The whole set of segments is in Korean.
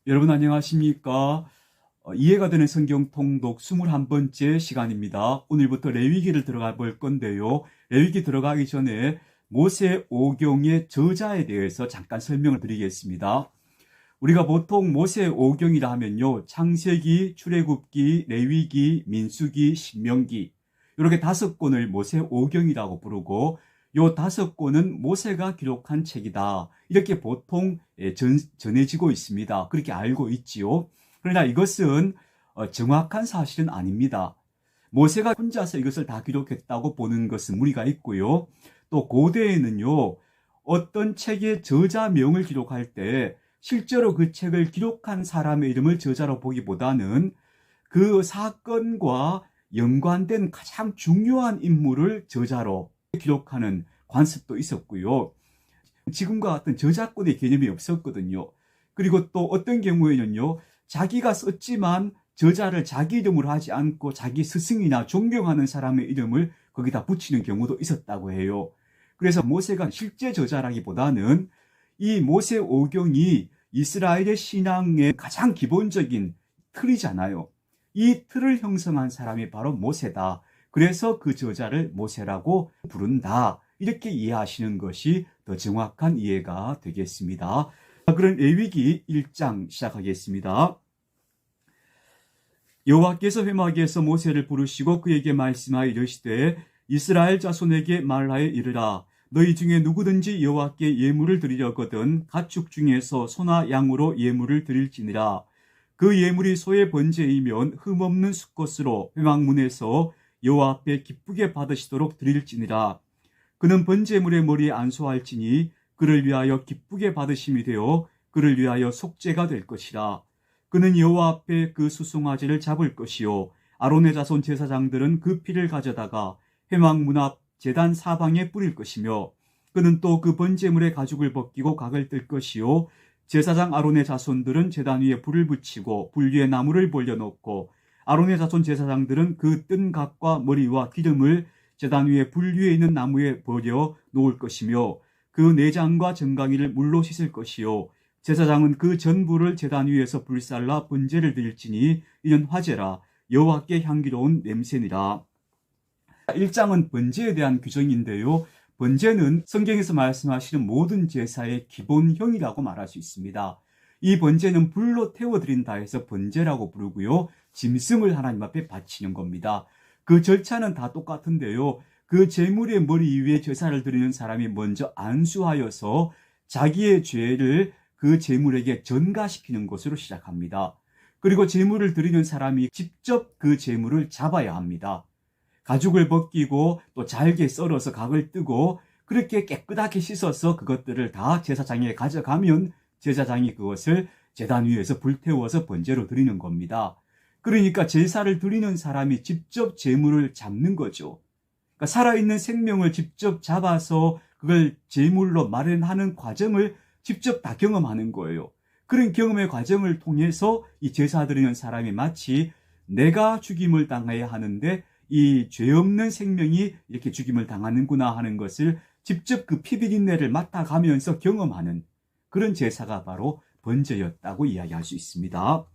여러분 안녕하십니까? 이해가 되는 성경 통독 21번째 시간입니다. 오늘부터 레위기를 들어가 볼 건데요. 레위기 들어가기 전에 모세 오경의 저자에 대해서 잠깐 설명을 드리겠습니다. 우리가 보통 모세 오경이라 하면요, 창세기, 출애굽기, 레위기, 민수기, 신명기 이렇게 5권을 모세 오경이라고 부르고, 요 5권은 모세가 기록한 책이다, 이렇게 보통 전해지고 있습니다. 그렇게 알고 있지요. 그러나 이것은 정확한 사실은 아닙니다. 모세가 혼자서 이것을 다 기록했다고 보는 것은 무리가 있고요. 또 고대에는요, 어떤 책의 저자명을 기록할 때 실제로 그 책을 기록한 사람의 이름을 저자로 보기보다는 그 사건과 연관된 가장 중요한 인물을 저자로 기록하는 관습도 있었고요. 지금과 같은 저작권의 개념이 없었거든요. 그리고 또 어떤 경우에는요, 자기가 썼지만 저자를 자기 이름으로 하지 않고 자기 스승이나 존경하는 사람의 이름을 거기다 붙이는 경우도 있었다고 해요. 그래서 모세가 실제 저자라기보다는 이 모세 오경이 이스라엘의 신앙의 가장 기본적인 틀이잖아요. 이 틀을 형성한 사람이 바로 모세다. 그래서 그 저자를 모세라고 부른다. 이렇게 이해하시는 것이 더 정확한 이해가 되겠습니다. 그럼 레위기 1장 시작하겠습니다. 여호와께서 회막에서 모세를 부르시고 그에게 말씀하여 이르시되 이스라엘 자손에게 말하여 이르라. 너희 중에 누구든지 여호와께 예물을 드리려거든 가축 중에서 소나 양으로 예물을 드릴지니라. 그 예물이 소의 번제이면 흠없는 수컷으로 회막문에서 여호와 앞에 기쁘게 받으시도록 드릴지니라. 그는 번제물의 머리에 안수할지니 그를 위하여 기쁘게 받으심이 되어 그를 위하여 속죄가 될 것이라. 그는 여호와 앞에 그 수송아지를 잡을 것이요 아론의 자손 제사장들은 그 피를 가져다가 회막문 앞 제단 사방에 뿌릴 것이며, 그는 또 그 번제물의 가죽을 벗기고 각을 뜰 것이요 제사장 아론의 자손들은 제단 위에 불을 붙이고 불 위에 나무를 벌려놓고 아론의 자손 제사장들은 그 뜬 각과 머리와 기름을 제단 위에 불 위에 있는 나무에 버려 놓을 것이며, 그 내장과 정강이를 물로 씻을 것이요 제사장은 그 전부를 제단 위에서 불살라 번제를 드릴지니 이는 화제라. 여호와께 향기로운 냄새니라. 1장은 번제에 대한 규정인데요. 번제는 성경에서 말씀하시는 모든 제사의 기본형이라고 말할 수 있습니다. 이 번제는 불로 태워드린다 해서 번제라고 부르고요. 짐승을 하나님 앞에 바치는 겁니다. 그 절차는 다 똑같은데요. 그 제물의 머리 위에 제사를 드리는 사람이 먼저 안수하여서 자기의 죄를 그 제물에게 전가시키는 것으로 시작합니다. 그리고 제물을 드리는 사람이 직접 그 제물을 잡아야 합니다. 가죽을 벗기고 또 잘게 썰어서 각을 뜨고 그렇게 깨끗하게 씻어서 그것들을 다 제사장에 가져가면 제사장이 그것을 제단 위에서 불태워서 번제로 드리는 겁니다. 그러니까 제사를 드리는 사람이 직접 제물을 잡는 거죠. 그러니까 살아있는 생명을 직접 잡아서 그걸 제물로 마련하는 과정을 직접 다 경험하는 거예요. 그런 경험의 과정을 통해서 이 제사 드리는 사람이 마치 내가 죽임을 당해야 하는데 이 죄 없는 생명이 이렇게 죽임을 당하는구나 하는 것을 직접 그 피비린내를 맡아가면서 경험하는 그런 제사가 바로 번제였다고 이야기할 수 있습니다.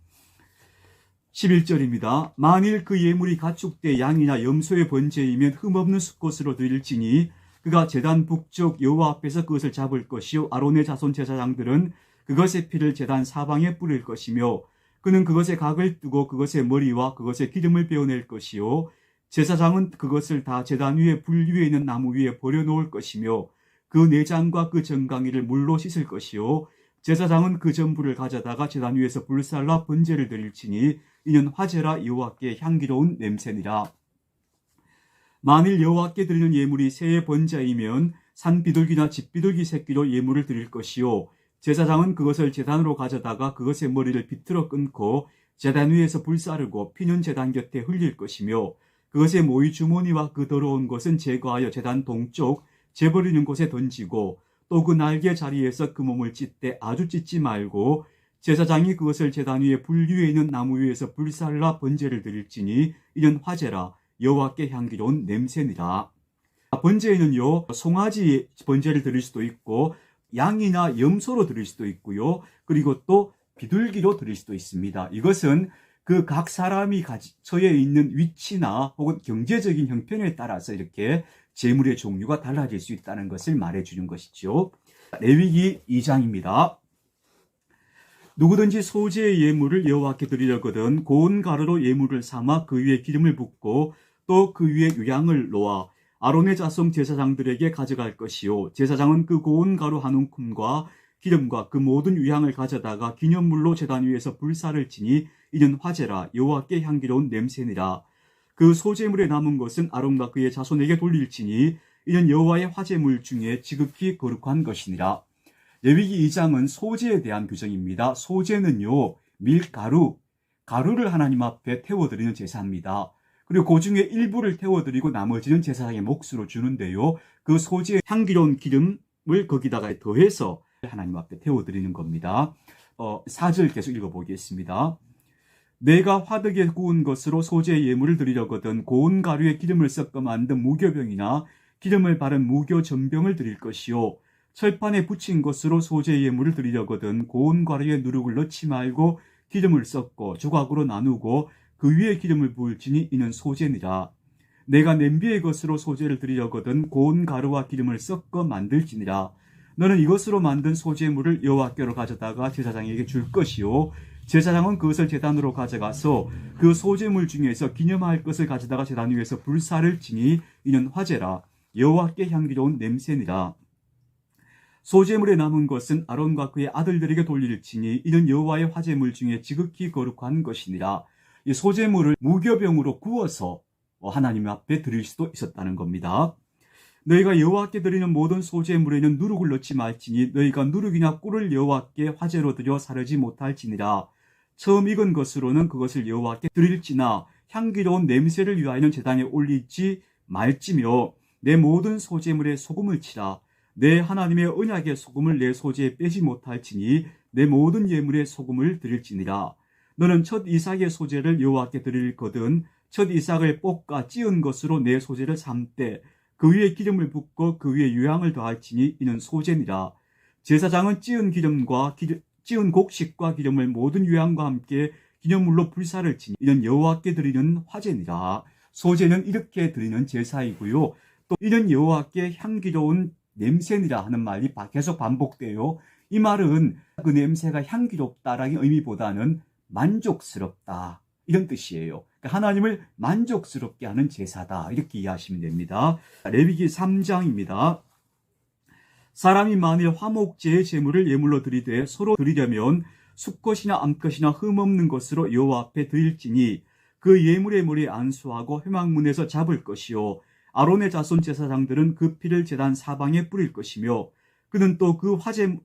11절입니다. 만일 그 예물이 가축대 양이나 염소의 번제이면 흠없는 수컷으로 드릴지니 그가 제단 북쪽 여호와 앞에서 그것을 잡을 것이요 아론의 자손 제사장들은 그것의 피를 제단 사방에 뿌릴 것이며, 그는 그것의 각을 뜨고 그것의 머리와 그것의 기름을 베어낼 것이요 제사장은 그것을 다 제단 위에 불 위에 있는 나무 위에 버려놓을 것이며, 그 내장과 그 정강이를 물로 씻을 것이요 제사장은 그 전부를 가져다가 제단 위에서 불살라 번제를 드릴지니 이는 화제라. 여호와께 향기로운 냄새니라. 만일 여호와께 드리는 예물이 새의 번제이면 산 비둘기나 집 비둘기 새끼로 예물을 드릴 것이요 제사장은 그것을 제단으로 가져다가 그것의 머리를 비틀어 끊고 제단 위에서 불사르고 피는 제단 곁에 흘릴 것이며, 그것의 모이 주머니와 그 더러운 것은 제거하여 제단 동쪽 재버리는 곳에 던지고, 또 그 날개 자리에서 그 몸을 찢되 아주 찢지 말고 제사장이 그것을 제단 위에 불 위에 있는 나무 위에서 불살라 번제를 드릴지니 이는 화제라. 여호와께 향기로운 냄새니라. 번제에는요, 송아지 번제를 드릴 수도 있고 양이나 염소로 드릴 수도 있고요. 그리고 또 비둘기로 드릴 수도 있습니다. 이것은 그 각 사람이 처해 있는 위치나 혹은 경제적인 형편에 따라서 이렇게 제물의 종류가 달라질 수 있다는 것을 말해주는 것이죠. 레위기 2장입니다. 누구든지 소재의 예물을 여호와께 드리려거든 고운 가루로 예물을 삼아 그 위에 기름을 붓고 또 그 위에 유향을 놓아 아론의 자손 제사장들에게 가져갈 것이요 제사장은 그 고운 가루 한 움큼과 기름과 그 모든 유향을 가져다가 기념물로 제단 위에서 불사를 지니 이는 화제라 여호와께 향기로운 냄새니라. 그 소재물에 남은 것은 아론과 그의 자손에게 돌릴지니 이는 여호와의 화제물 중에 지극히 거룩한 것이니라. 레위기 2장은 소재에 대한 규정입니다. 소재는요, 밀가루, 가루를 하나님 앞에 태워드리는 제사입니다. 그리고 그 중에 일부를 태워드리고 나머지는 제사장의 몫으로 주는데요. 그 소재의 향기로운 기름을 거기다가 더해서 하나님 앞에 태워드리는 겁니다. 4절 계속 읽어보겠습니다. 내가 화덕에 구운 것으로 소재의 예물을 드리려거든 고운 가루에 기름을 섞어 만든 무교병이나 기름을 바른 무교 전병을 드릴 것이요 철판에 붙인 것으로 소재의 예물을 드리려거든 고운 가루에 누룩을 넣지 말고 기름을 섞고 조각으로 나누고 그 위에 기름을 부을지니 이는 소재니라. 내가 냄비의 것으로 소재를 드리려거든 고운 가루와 기름을 섞어 만들지니라. 너는 이것으로 만든 소재물을 여호와께로 가져다가 제사장에게 줄 것이요 제사장은 그것을 제단으로 가져가서 그 소재물 중에서 기념할 것을 가져다가 제단 위에서 불사를 지니 이는 화제라 여호와께 향기로운 냄새니라. 소재물에 남은 것은 아론과 그의 아들들에게 돌릴지니 이는 여호와의 화제물 중에 지극히 거룩한 것이니라. 이 소재물을 무교병으로 구워서 하나님 앞에 드릴 수도 있었다는 겁니다. 너희가 여호와께 드리는 모든 소재물에는 누룩을 넣지 말지니 너희가 누룩이나 꿀을 여호와께 화제로 드려 사르지 못할지니라. 처음 익은 것으로는 그것을 여호와께 드릴지나 향기로운 냄새를 위하여는 제단에 올리지 말지며 내 모든 소재물에 소금을 치라. 내 하나님의 언약의 소금을 내 소재에 빼지 못할지니 내 모든 예물에 소금을 드릴지니라. 너는 첫 이삭의 소재를 여호와께 드릴거든 첫 이삭을 볶아 찌은 것으로 내 소재를 삶되 그 위에 기름을 붓고 그 위에 유향을 더할지니 이는 소재니라. 제사장은 찌은 기름과 찌은 곡식과 기름을 모든 유향과 함께 기념물로 불사를 지니 이는 여호와께 드리는 화제니라. 소재는 이렇게 드리는 제사이고요. 또 이는 여호와께 향기로운 냄새니라 하는 말이 계속 반복돼요. 이 말은 그 냄새가 향기롭다라는 의미보다는 만족스럽다 이런 뜻이에요. 그러니까 하나님을 만족스럽게 하는 제사다 이렇게 이해하시면 됩니다. 레위기 3장입니다. 사람이 만일 화목제의 제물을 예물로 드리되 서로 드리려면 숫것이나 암컷이나 흠없는 것으로 여호와 앞에 드릴지니 그 예물의 머리에 안수하고 회막문에서 잡을 것이요 아론의 자손 제사장들은 그 피를 제단 사방에 뿌릴 것이며 그는 또 그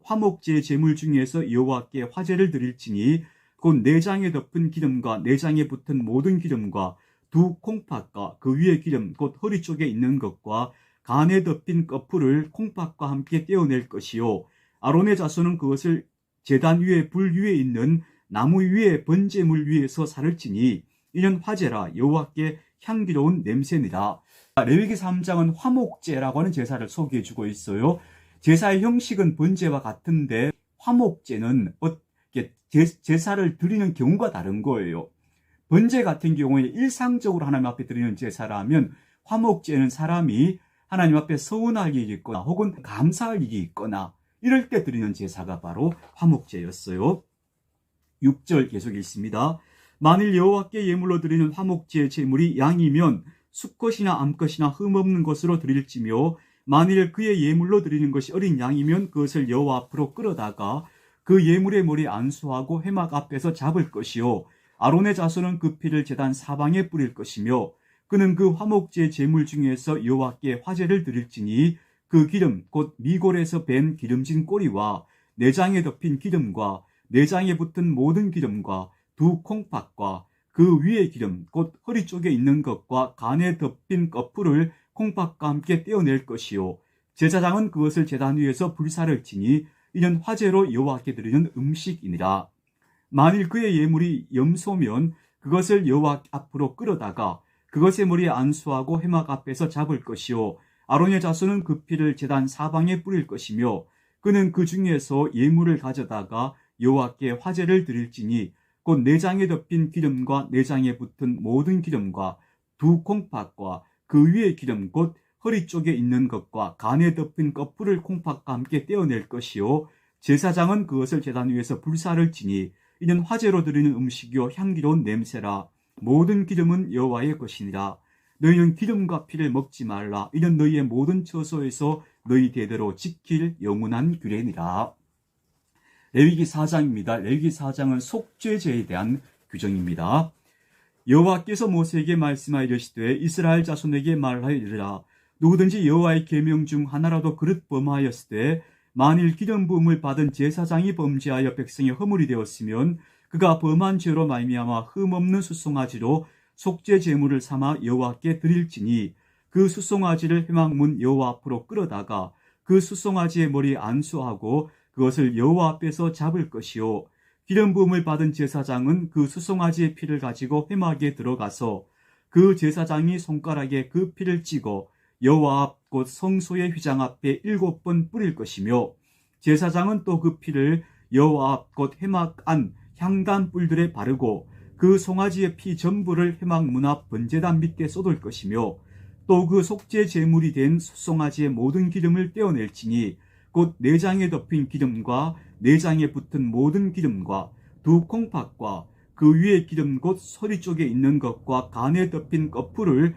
화목제의 제물 중에서 여호와께 화제를 드릴지니 곧 내장에 덮은 기름과 내장에 붙은 모든 기름과 두 콩팥과 그 위에 기름 곧 허리 쪽에 있는 것과 간에 덮인 거풀을 콩팥과 함께 떼어낼 것이요 아론의 자손은 그것을 제단 위에 불 위에 있는 나무 위에 번제물 위에서 살을 찌니 이는 화제라 여호와께 향기로운 냄새니라. 레위기 3장은 화목제라고 하는 제사를 소개해주고 있어요. 제사의 형식은 번제와 같은데 화목제는 제사를 드리는 경우가 다른 거예요. 번제 같은 경우에 일상적으로 하나님 앞에 드리는 제사라면 화목제는 사람이 하나님 앞에 서운할 일이 있거나 혹은 감사할 일이 있거나 이럴 때 드리는 제사가 바로 화목제였어요. 6절 계속 읽습니다. 만일 여호와께 예물로 드리는 화목제의 제물이 양이면 수컷이나 암컷이나 흠없는 것으로 드릴지며 만일 그의 예물로 드리는 것이 어린 양이면 그것을 여호와 앞으로 끌어다가 그 예물의 머리에 안수하고 회막 앞에서 잡을 것이요 아론의 자손은 그 피를 제단 사방에 뿌릴 것이며 그는 그 화목제 제물 중에서 여호와께 화제를 드릴지니 그 기름 곧 미골에서 밴 기름진 꼬리와 내장에 덮인 기름과 내장에 붙은 모든 기름과 두 콩팥과 그 위의 기름 곧 허리 쪽에 있는 것과 간에 덮인 거풀을 콩팥과 함께 떼어낼 것이요 제사장은 그것을 제단 위에서 불사를 지니 이는 화제로 여호와께 드리는 음식이니라. 만일 그의 예물이 염소면 그것을 여호와 앞으로 끌어다가 그것의 머리에 안수하고 회막 앞에서 잡을 것이요 아론의 자손은 그 피를 제단 사방에 뿌릴 것이며 그는 그 중에서 예물을 가져다가 여호와께 화제를 드릴지니 곧 내장에 덮인 기름과 내장에 붙은 모든 기름과 두 콩팥과 그 위의 기름 곧 허리 쪽에 있는 것과 간에 덮인 껍풀을 콩팥과 함께 떼어낼 것이요 제사장은 그것을 제단 위에서 불사를 지니 이는 화제로 드리는 음식이요 향기로운 냄새라. 모든 기름은 여호와의 것이니라. 너희는 기름과 피를 먹지 말라. 이는 너희의 모든 처소에서 너희 대대로 지킬 영원한 규례니라. 레위기 4장입니다. 레위기 4장은 속죄제에 대한 규정입니다. 여호와께서 모세에게 말씀하여 이르시되 이스라엘 자손에게 말하여 이르라. 누구든지 여호와의 계명 중 하나라도 그릇 범하였을 때 만일 기름 부음을 받은 제사장이 범죄하여 백성의 허물이 되었으면 그가 범한 죄로 말미암아 흠없는 수송아지로 속죄 제물을 삼아 여호와께 드릴지니 그 수송아지를 회막문 여호와 앞으로 끌어다가 그 수송아지의 머리에 안수하고 그것을 여호와 앞에서 잡을 것이요 기름 부음을 받은 제사장은 그 수송아지의 피를 가지고 회막에 들어가서 그 제사장이 손가락에 그 피를 찍어 여호와 앞 곧 성소의 휘장 앞에 7번 뿌릴 것이며 제사장은 또 그 피를 여호와 앞 곧 회막 안 향단 뿔들에 바르고 그 송아지의 피 전부를 회막 문 앞 번제단 밑에 쏟을 것이며 또 그 속죄 제물이 된 수송아지의 모든 기름을 떼어낼지니 곧 내장에 덮인 기름과 내장에 붙은 모든 기름과 두 콩팥과 그 위의 기름 곧 소리 쪽에 있는 것과 간에 덮인 껍풀을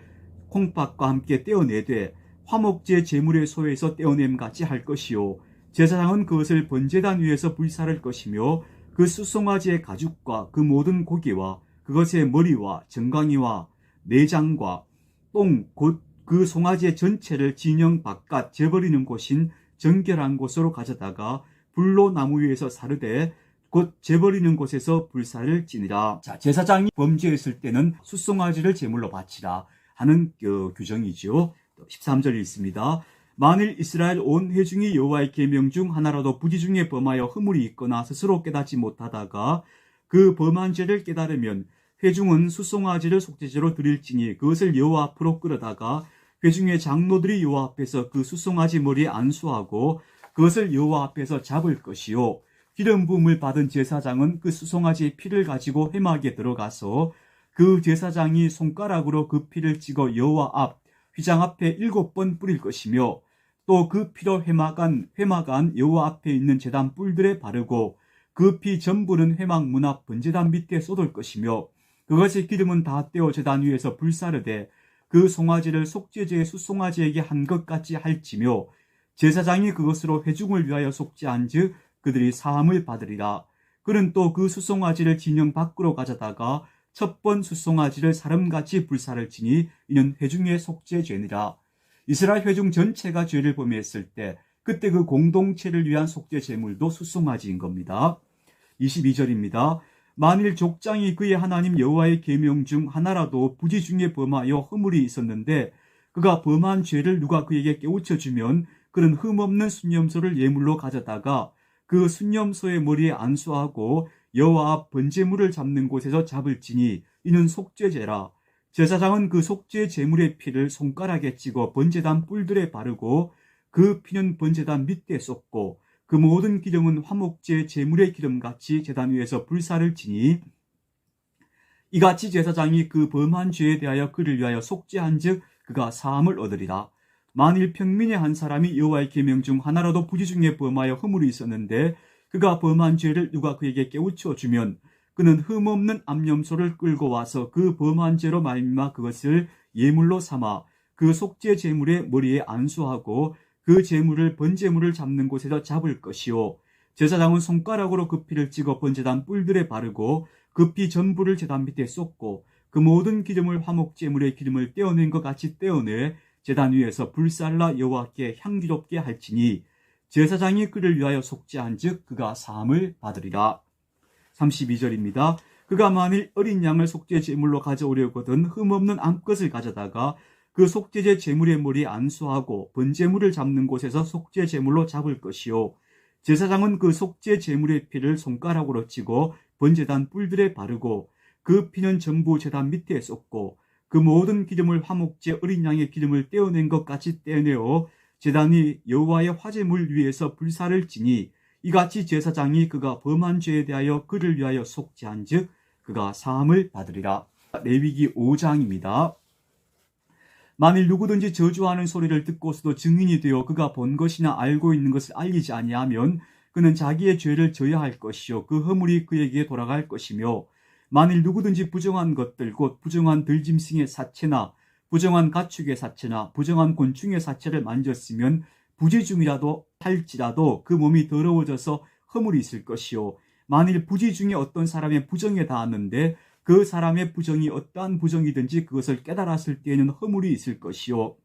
콩팥과 함께 떼어내되 화목제 제물의 소에서 떼어냄 같이 할 것이요 제사장은 그것을 번제단 위에서 불사를 것이며 그 수송아지의 가죽과 그 모든 고기와 그것의 머리와 정강이와 내장과 똥 곧 그 송아지의 전체를 진영 바깥 재버리는 곳인 정결한 곳으로 가져다가 불로 나무 위에서 사르되 곧 재버리는 곳에서 불사를 지니라. 자, 제사장이 범죄했을 때는 수송아지를 제물로 바치라 하는 규정이죠. 13절이 있습니다. 만일 이스라엘 온 회중이 여호와의 계명 중 하나라도 부지 중에 범하여 허물이 있거나 스스로 깨닫지 못하다가 그 범한 죄를 깨달으면 회중은 수송아지를 속죄제로 드릴지니 그것을 여호와 앞으로 끌어다가 회중의 장로들이 여호와 앞에서 그 수송아지 머리에 안수하고 그것을 여호와 앞에서 잡을 것이요 기름 부음을 받은 제사장은 그 수송아지의 피를 가지고 회막에 들어가서 그 제사장이 손가락으로 그 피를 찍어 여호와 앞 휘장 앞에 7번 뿌릴 것이며 또 그 피로 회막 안 여호와 앞에 있는 제단 뿔들에 바르고 그 피 전부는 회막 문 앞 번제단 밑에 쏟을 것이며 그것의 기름은 다 떼어 제단 위에서 불사르되 그 송아지를 속죄제의 수송아지에게 한 것 같이 할지며 제사장이 그것으로 회중을 위하여 속죄한즉 그들이 사함을 받으리라. 그는 또 그 수송아지를 진영 밖으로 가져다가 첫 번 수송아지를 사름같이 불사를 지니 이는 회중의 속죄죄니라. 이스라엘 회중 전체가 죄를 범했을 때 그때 그 공동체를 위한 속죄 제물도 수송아지인 겁니다. 22절입니다. 만일 족장이 그의 하나님 여호와의 계명 중 하나라도 부지 중에 범하여 허물이 있었는데 그가 범한 죄를 누가 그에게 깨우쳐주면 그는 흠없는 순념소를 예물로 가져다가 그 순념소의 머리에 안수하고 여호와 앞 번제물을 잡는 곳에서 잡을지니 이는 속죄제라. 제사장은 그 속죄 제물의 피를 손가락에 찍어 번제단 뿔들에 바르고 그 피는 번제단 밑에 쏟고 그 모든 기름은 화목제 제물의 기름같이 제단 위에서 불사를 지니 이같이 제사장이 그 범한 죄에 대하여 그를 위하여 속죄한즉 그가 사함을 얻으리라. 만일 평민의 한 사람이 여호와의 계명 중 하나라도 부지 중에 범하여 허물이 있었는데 그가 범한 죄를 누가 그에게 깨우쳐 주면 그는 흠없는 암염소를 끌고 와서 그 범한 죄로 말미암아 그것을 예물로 삼아 그 속죄 제물의 머리에 안수하고 그 제물을 번제물을 잡는 곳에서 잡을 것이요 제사장은 손가락으로 그 피를 찍어 번제단 뿔들에 바르고 그 피 전부를 제단 밑에 쏟고 그 모든 기름을 화목제물의 기름을 떼어낸 것 같이 떼어내 제단 위에서 불살라 여호와께 향기롭게 할지니 제사장이 그를 위하여 속죄한즉 그가 사함을 받으리라. 32절입니다. 그가 만일 어린 양을 속죄 제물로 가져오려거든 흠없는 암것을 가져다가 그 속죄제 제물의 머리에 안수하고 번제물을 잡는 곳에서 속죄 제물로 잡을 것이요 제사장은 그 속죄 제물의 피를 손가락으로 치고 번제단 뿔들에 바르고 그 피는 전부 제단 밑에 쏟고 그 모든 기름을 화목제 어린 양의 기름을 떼어낸 것 같이 떼어내어 제단이 여호와의 화제물 위에서 불사를 지니 이같이 제사장이 그가 범한 죄에 대하여 그를 위하여 속죄한즉 그가 사함을 받으리라. 레위기 5장입니다. 만일 누구든지 저주하는 소리를 듣고서도 증인이 되어 그가 본 것이나 알고 있는 것을 알리지 아니하면 그는 자기의 죄를 져야 할 것이요 그 허물이 그에게 돌아갈 것이며, 만일 누구든지 부정한 것들 곧 부정한 들짐승의 사체나 부정한 가축의 사체나 부정한 곤충의 사체를 만졌으면 부지 중이라도 할지라도 그 몸이 더러워져서 허물이 있을 것이요, 만일 부지 중에 어떤 사람의 부정에 닿았는데 그 사람의 부정이 어떠한 부정이든지 그것을 깨달았을 때에는 허물이 있을 것이요,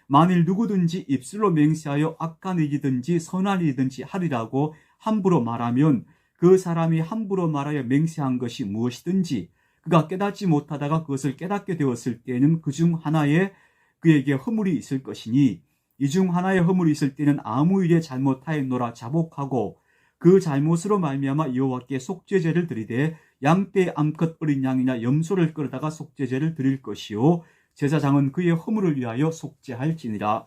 만일 누구든지 입술로 맹세하여 악한 일이든지 선한 일이든지 하리라고 함부로 말하면 그 사람이 함부로 말하여 맹세한 것이 무엇이든지 그가 깨닫지 못하다가 그것을 깨닫게 되었을 때에는 그 중 하나에 그에게 허물이 있을 것이니, 이 중 하나의 허물이 있을 때는 아무 일에 잘못하였노라 자복하고 그 잘못으로 말미암아 여호와께 속죄제를 드리되 양떼 암컷 어린 양이나 염소를 끌어다가 속죄제를 드릴 것이요 제사장은 그의 허물을 위하여 속죄할지니라.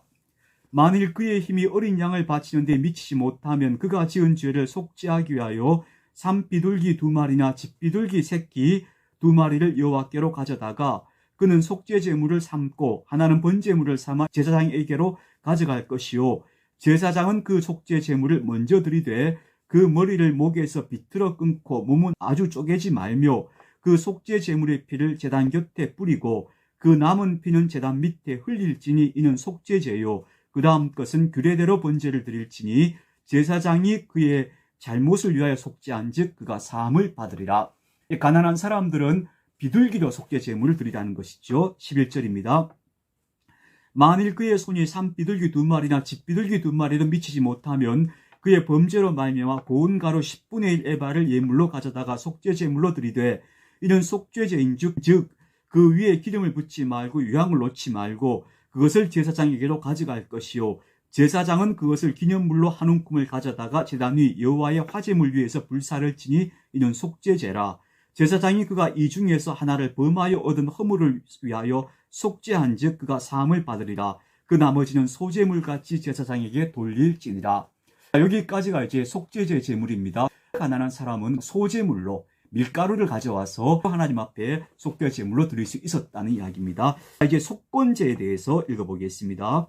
만일 그의 힘이 어린 양을 바치는데 미치지 못하면 그가 지은 죄를 속죄하기 위하여 산비둘기 2마리나 집비둘기 새끼 2마리를 여호와께로 가져다가 그는 속죄제물을 삼고 하나는 번제물을 삼아 제사장에게로 가져갈 것이요 제사장은 그 속죄제물을 먼저 드리되 그 머리를 목에서 비틀어 끊고 몸은 아주 쪼개지 말며 그 속죄제물의 피를 제단 곁에 뿌리고 그 남은 피는 제단 밑에 흘릴지니 이는 속죄제요 그 다음 것은 규례대로 번제를 드릴지니 제사장이 그의 잘못을 위하여 속죄한즉 그가 사함을 받으리라. 가난한 사람들은 비둘기로 속죄제물을 드리라는 것이죠. 11절입니다. 만일 그의 손이 산비둘기 2마리나 집비둘기 2마리도 미치지 못하면 그의 범죄로 말미암아 고운 가루 10분의 1 에바를 예물로 가져다가 속죄제물로 드리되 이는 속죄제인즉 그 위에 기름을 붓지 말고 유향을 놓지 말고 그것을 제사장에게로 가져갈 것이요 제사장은 그것을 기념물로 한 움큼을 가져다가 제단 위 여호와의 화제물 위에서 불사를 지니 이는 속죄제라. 제사장이 그가 이 중에서 하나를 범하여 얻은 허물을 위하여 속죄한즉 그가 사함을 받으리라. 그 나머지는 소제물같이 제사장에게 돌릴지니라. 여기까지가 이제 속죄제 제물입니다. 가난한 사람은 소제물로 밀가루를 가져와서 하나님 앞에 속죄제물로 드릴 수 있었다는 이야기입니다. 이제 속건제에 대해서 읽어보겠습니다.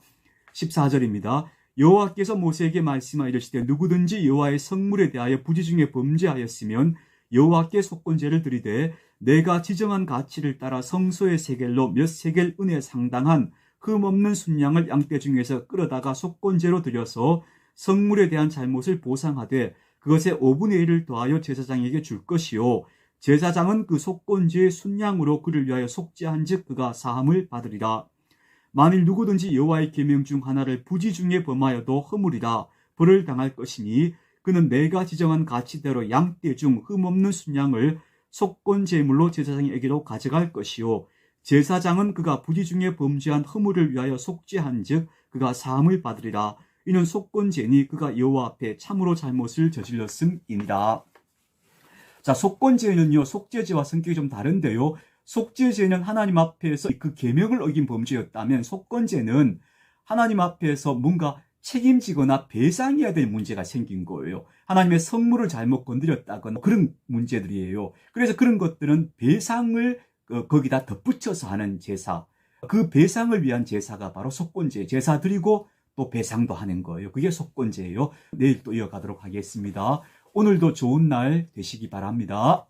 14절입니다. 여호와께서 모세에게 말씀하시되 누구든지 여호와의 성물에 대하여 부지 중에 범죄하였으면 여호와께 속건제를 드리되 내가 지정한 가치를 따라 성소의 세겔로 몇 세겔 은에 상당한 흠없는 순양을 양떼 중에서 끌어다가 속건제로 드려서 성물에 대한 잘못을 보상하되 그것의 5분의 1을 더하여 제사장에게 줄 것이요 제사장은 그 속건제의 순양으로 그를 위하여 속죄한즉 그가 사함을 받으리라. 만일 누구든지 여호와의 계명 중 하나를 부지 중에 범하여도 허물이라 벌을 당할 것이니 그는 내가 지정한 가치대로 양떼 중 흠없는 순양을 속건제물로 제사장에게로 가져갈 것이요 제사장은 그가 부지 중에 범죄한 허물을 위하여 속죄한즉 그가 사함을 받으리라. 이는 속건제니 그가 여호와 앞에 참으로 잘못을 저질렀음이니라. 자, 속건제는요 속죄제와 성격이 좀 다른데요. 속죄제는 하나님 앞에서 그 계명을 어긴 범죄였다면 속건제는 하나님 앞에서 뭔가 책임지거나 배상해야 될 문제가 생긴 거예요. 하나님의 성물을 잘못 건드렸다거나 그런 문제들이에요. 그래서 그런 것들은 배상을 거기다 덧붙여서 하는 제사, 그 배상을 위한 제사가 바로 속건제, 제사 드리고 또 배상도 하는 거예요. 그게 속건제예요. 내일 또 이어가도록 하겠습니다. 오늘도 좋은 날 되시기 바랍니다.